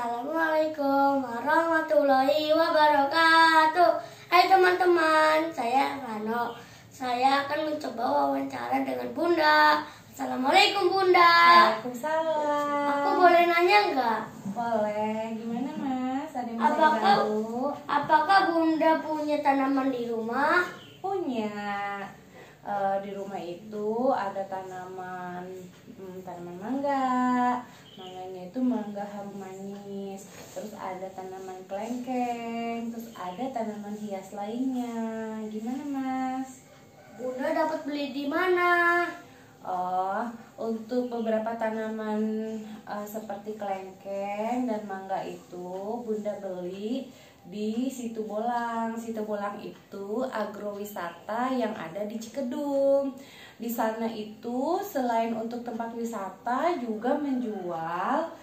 Assalamualaikum warahmatullahi wabarakatuh. Hai teman-teman, saya Rano. Saya akan mencoba wawancara dengan Bunda. Assalamualaikum Bunda. Waalaikumsalam. Aku boleh nanya nggak? Boleh. Gimana Mas? Ada yang bisa dibantu? Apakah Bunda punya tanaman di rumah? Punya. Di rumah itu ada tanaman mangga. Mangganya itu mangga harum manis. Terus ada tanaman kelengkeng. Terus ada tanaman hias lainnya. Gimana Mas? Bunda dapat beli di mana? Oh, untuk beberapa tanaman seperti kelengkeng dan mangga itu Bunda beli di Situ Bolang. Situ Bolang itu agrowisata yang ada di Cikedung. Di sana itu selain untuk tempat wisata juga menjual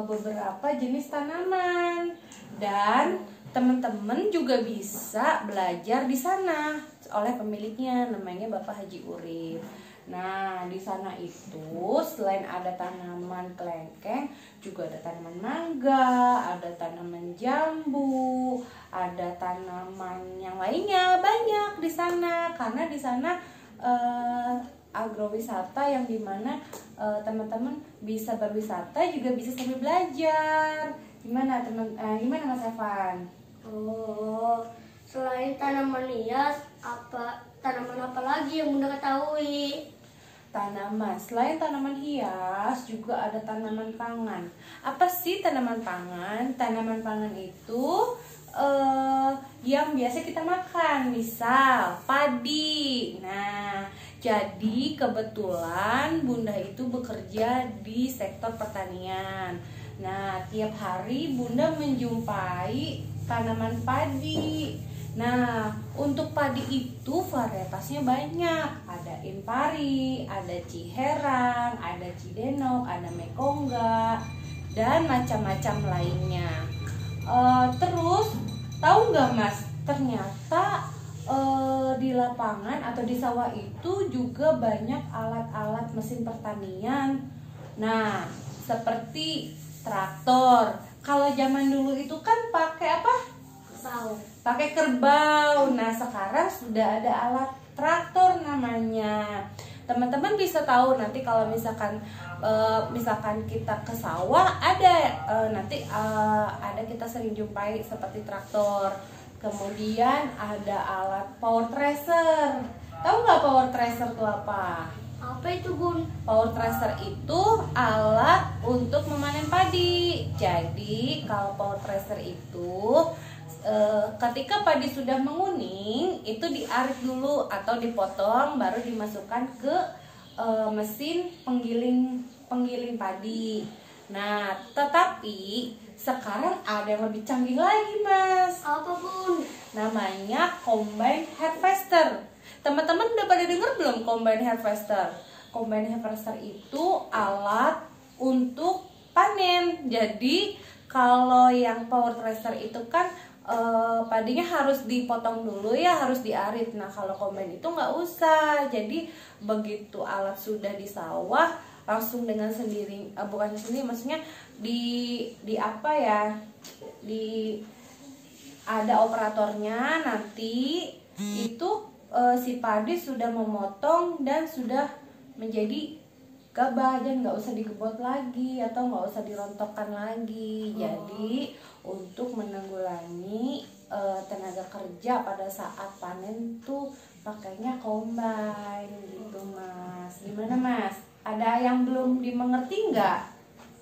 beberapa jenis tanaman, dan teman-teman juga bisa belajar di sana oleh pemiliknya, namanya Bapak Haji Urip. Nah, di sana itu selain ada tanaman kelengkeng, juga ada tanaman mangga, ada tanaman jambu, ada tanaman yang lainnya banyak di sana. Karena di sana agrowisata yang dimana teman-teman bisa berwisata juga bisa sambil belajar. Gimana gimana Mas Evan? Oh, selain tanaman hias, tanaman apa lagi yang Bunda ketahui? Tanaman, selain tanaman hias juga ada tanaman pangan. Apa sih tanaman pangan? Tanaman pangan itu yang biasa kita makan, misal padi. Nah, jadi kebetulan Bunda itu bekerja di sektor pertanian. Nah, tiap hari Bunda menjumpai tanaman padi. Nah, untuk padi itu varietasnya banyak. Ada Impari, ada Ciherang, ada Cidenok, ada Mekongga, dan macam-macam lainnya. Terus, tahu nggak Mas? Ternyata di lapangan atau di sawah itu juga banyak alat-alat mesin pertanian. Nah, seperti traktor. Kalau zaman dulu itu kan pakai apa? Pakai kerbau. Nah, sekarang sudah ada alat traktor namanya. Teman-teman bisa tahu nanti kalau misalkan kita ke sawah ada ada kita sering jumpai seperti traktor. Kemudian ada alat power thresher. Tahu nggak power thresher itu apa? Apa itu Bun? Power thresher itu alat untuk memanen padi. Jadi kalau power thresher itu ketika padi sudah menguning itu diarit dulu atau dipotong, baru dimasukkan ke mesin penggiling padi. Nah, tetapi sekarang ada yang lebih canggih lagi Mas. Apa Bun? Namanya combine harvester. Teman-teman udah pada dengar belum combine harvester? Combine harvester itu alat untuk panen. Jadi kalau yang power thresher itu kan padinya harus dipotong dulu ya, harus diarit. Nah, kalau combine itu nggak usah. Jadi begitu alat sudah di sawah, langsung dengan sendiri, bukan sendiri, maksudnya ada operatornya. Nanti itu si padi sudah memotong dan sudah menjadi gabah, dan nggak usah digebot lagi atau nggak usah dirontokkan lagi. Jadi untuk menanggulangi tenaga kerja pada saat panen tuh pakainya combine gitu Mas. Gimana Mas? Ada yang belum dimengerti nggak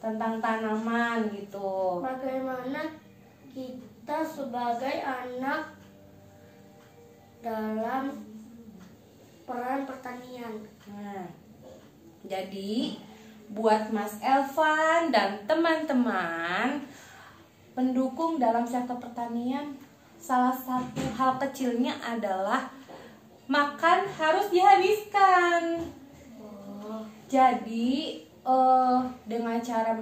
tentang tanaman gitu? Bagaimana kita sebagai anak dalam peran pertanian? Nah, jadi buat Mas Elvan dan teman-teman pendukung dalam sektor pertanian, salah satu hal kecilnya adalah makan harus dihabiskan. Jadi dengan cara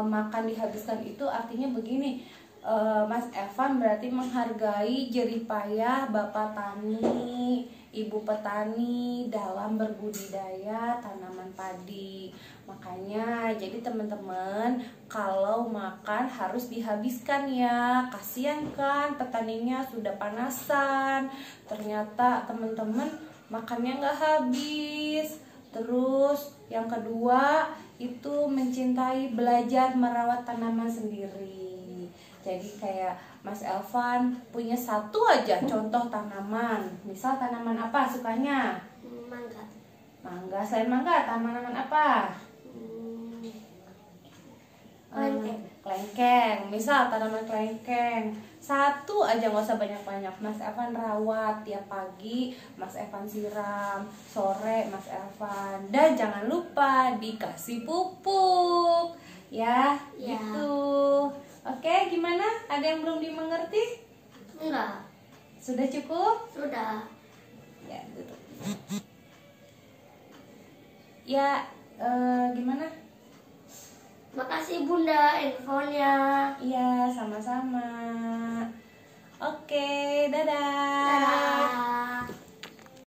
makan dihabiskan itu artinya begini, Mas Evan berarti menghargai jerih payah Bapak Tani ibu petani dalam berbudidaya tanaman padi. Makanya jadi teman-teman kalau makan harus dihabiskan ya. Kasihan kan petaninya sudah panasan, ternyata teman-teman makannya nggak habis. Terus yang kedua itu mencintai belajar merawat tanaman sendiri. Jadi kayak Mas Elvan punya satu aja contoh tanaman. Misal tanaman apa sukanya? Mangga. Mangga. Selain mangga, tanaman apa? Kelengkeng. Kelengkeng. Misal tanaman kelengkeng. Satu aja, nggak usah banyak-banyak. Mas Evan rawat tiap pagi, Mas Evan siram, sore Mas Evan. Dan jangan lupa dikasih pupuk. Ya, Ya. gitu. Oke, gimana? Ada yang belum dimengerti? Enggak. Sudah cukup? Sudah. Ya, duduk. Ya, gimana? Makasih Bunda infonya. Iya, sama-sama. Oke, dadah.